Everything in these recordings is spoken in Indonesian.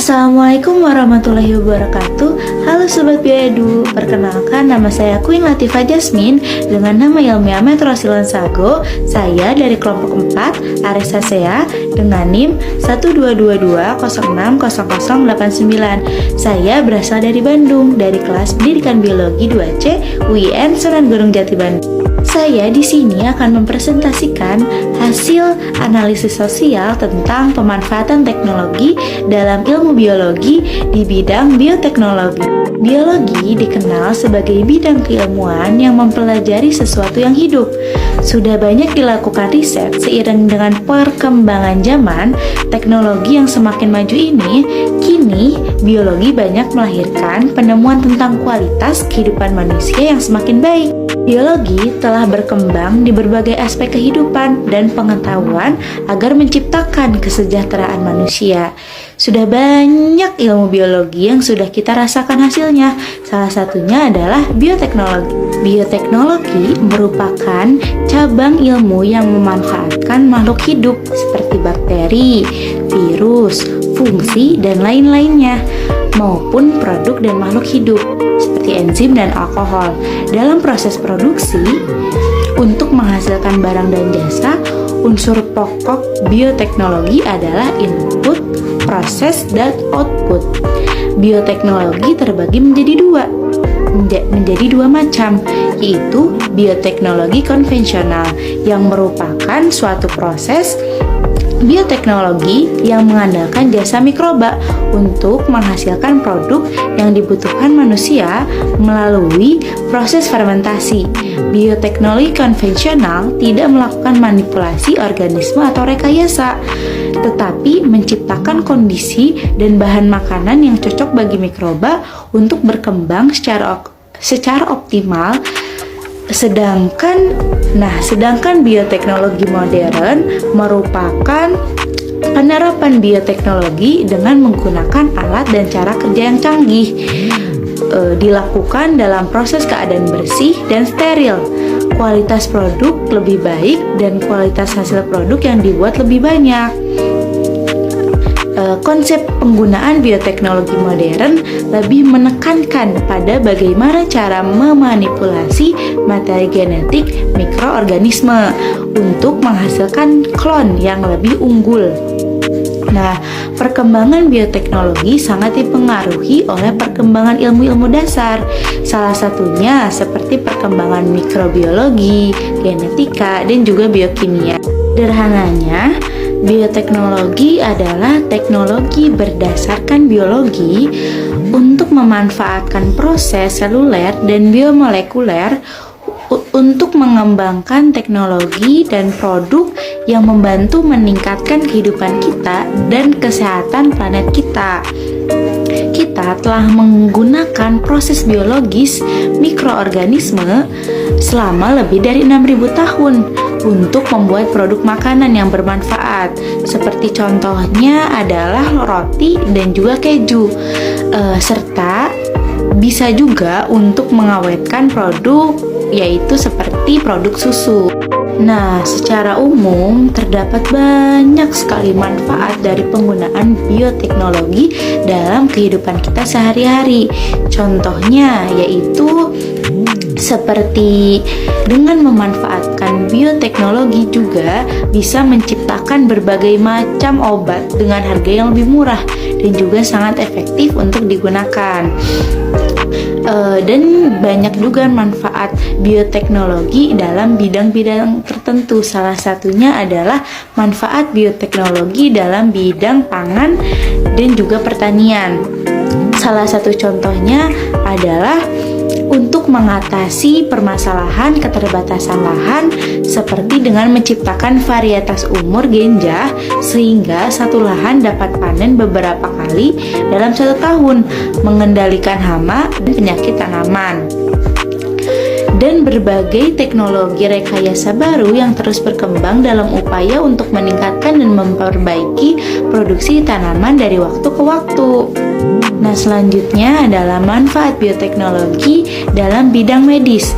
Assalamualaikum warahmatullahi wabarakatuh. Halo Sobat Bioedu, perkenalkan nama saya Queen Latifah Jasmine dengan nama ilmiah Metrosilon Sago. Saya dari kelompok 4 Arisasea dengan NIM 122060089. Saya berasal dari Bandung, dari kelas Pendidikan Biologi 2C UIN Sunan Gunung Jati Bandung. Saya di sini akan mempresentasikan hasil analisis sosial tentang pemanfaatan teknologi dalam ilmu biologi di bidang bioteknologi. Biologi dikenal sebagai bidang keilmuan yang mempelajari sesuatu yang hidup. Sudah banyak dilakukan riset seiring dengan perkembangan zaman, teknologi yang semakin maju ini, kini biologi banyak melahirkan penemuan tentang kualitas kehidupan manusia yang semakin baik. Biologi telah berkembang di berbagai aspek kehidupan dan pengetahuan agar menciptakan kesejahteraan manusia. Sudah banyak ilmu biologi yang sudah kita rasakan hasilnya. Salah satunya adalah bioteknologi. Bioteknologi merupakan cabang ilmu yang memanfaatkan makhluk hidup seperti bakteri, virus, fungsi, dan lain-lainnya, maupun produk dan makhluk hidup seperti enzim dan alkohol dalam proses produksi. Untuk menghasilkan barang dan jasa, unsur pokok bioteknologi adalah input, proses, dan output. Bioteknologi terbagi menjadi dua macam, yaitu bioteknologi konvensional yang merupakan suatu proses bioteknologi yang mengandalkan jasa mikroba untuk menghasilkan produk yang dibutuhkan manusia melalui proses fermentasi. Bioteknologi konvensional tidak melakukan manipulasi organisme atau rekayasa, tetapi menciptakan kondisi dan bahan makanan yang cocok bagi mikroba untuk berkembang secara optimal. Sedangkan bioteknologi modern merupakan penerapan bioteknologi dengan menggunakan alat dan cara kerja yang canggih, dilakukan dalam proses keadaan bersih dan steril. Kualitas produk lebih baik dan kualitas hasil produk yang dibuat lebih banyak. Konsep penggunaan bioteknologi modern lebih menekankan pada bagaimana cara memanipulasi materi genetik mikroorganisme untuk menghasilkan klon yang lebih unggul. Nah, perkembangan bioteknologi sangat dipengaruhi oleh perkembangan ilmu-ilmu dasar. Salah satunya seperti perkembangan mikrobiologi, genetika, dan juga biokimia. Sederhananya, bioteknologi adalah teknologi berdasarkan biologi untuk memanfaatkan proses seluler dan biomolekuler untuk mengembangkan teknologi dan produk yang membantu meningkatkan kehidupan kita dan kesehatan planet kita. Kita telah menggunakan proses biologis mikroorganisme selama lebih dari 6.000 tahun untuk membuat produk makanan yang bermanfaat. Seperti contohnya adalah roti dan juga keju, serta bisa juga untuk mengawetkan produk, yaitu seperti produk susu. Nah, secara umum terdapat banyak sekali manfaat dari penggunaan bioteknologi dalam kehidupan kita sehari-hari. Contohnya yaitu seperti dengan memanfaatkan bioteknologi juga bisa menciptakan berbagai macam obat dengan harga yang lebih murah dan juga sangat efektif untuk digunakan. Dan banyak juga manfaat bioteknologi dalam bidang-bidang tertentu. Salah satunya adalah manfaat bioteknologi dalam bidang pangan dan juga pertanian. Salah satu contohnya adalah untuk mengatasi permasalahan keterbatasan lahan, seperti dengan menciptakan varietas umur genjah sehingga satu lahan dapat panen beberapa kali dalam satu tahun, mengendalikan hama dan penyakit tanaman. Dan berbagai teknologi rekayasa baru yang terus berkembang dalam upaya untuk meningkatkan dan memperbaiki produksi tanaman dari waktu ke waktu. Nah, selanjutnya adalah manfaat bioteknologi dalam bidang medis.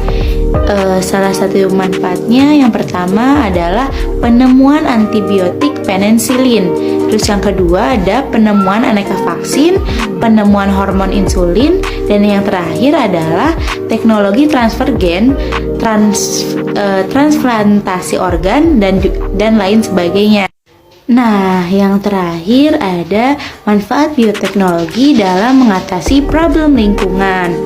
Salah satu manfaatnya yang pertama adalah penemuan antibiotik penicillin. Terus yang kedua ada penemuan aneka vaksin, penemuan hormon insulin, dan yang terakhir adalah teknologi transfer gen, transplantasi organ dan lain sebagainya. Nah, yang terakhir ada manfaat bioteknologi dalam mengatasi problem lingkungan.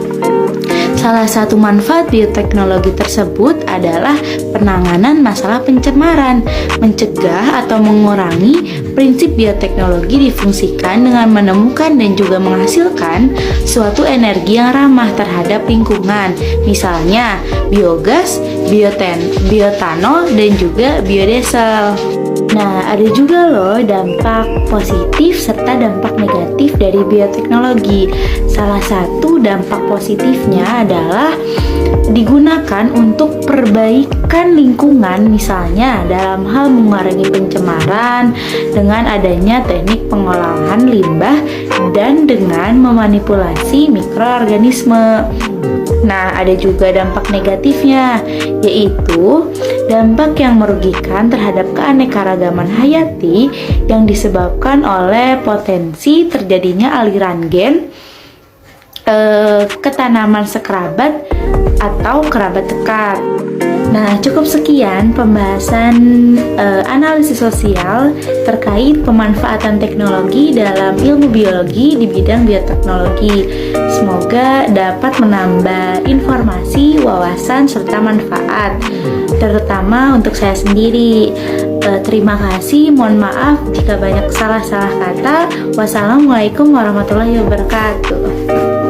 Salah satu manfaat bioteknologi tersebut adalah penanganan masalah pencemaran. Mencegah atau mengurangi, prinsip bioteknologi difungsikan dengan menemukan dan juga menghasilkan suatu energi yang ramah terhadap lingkungan. Misalnya biogas, bioetanol, dan juga biodiesel. Nah, ada juga loh dampak positif serta dampak negatif dari bioteknologi. Salah satu dampak positifnya adalah digunakan untuk perbaikan lingkungan, misalnya dalam hal mengurangi pencemaran dengan adanya teknik pengolahan limbah dan dengan memanipulasi mikroorganisme. Nah, ada juga dampak negatifnya, yaitu dampak yang merugikan terhadap keanekaragaman hayati yang disebabkan oleh potensi terjadinya aliran gen ke tanaman sekerabat atau kerabat dekat. Nah, cukup sekian pembahasan analisis sosial terkait pemanfaatan teknologi dalam ilmu biologi di bidang bioteknologi. Semoga dapat menambah informasi, wawasan, serta manfaat, terutama untuk saya sendiri. Terima kasih, mohon maaf jika banyak salah-salah kata. Wassalamualaikum warahmatullahi wabarakatuh.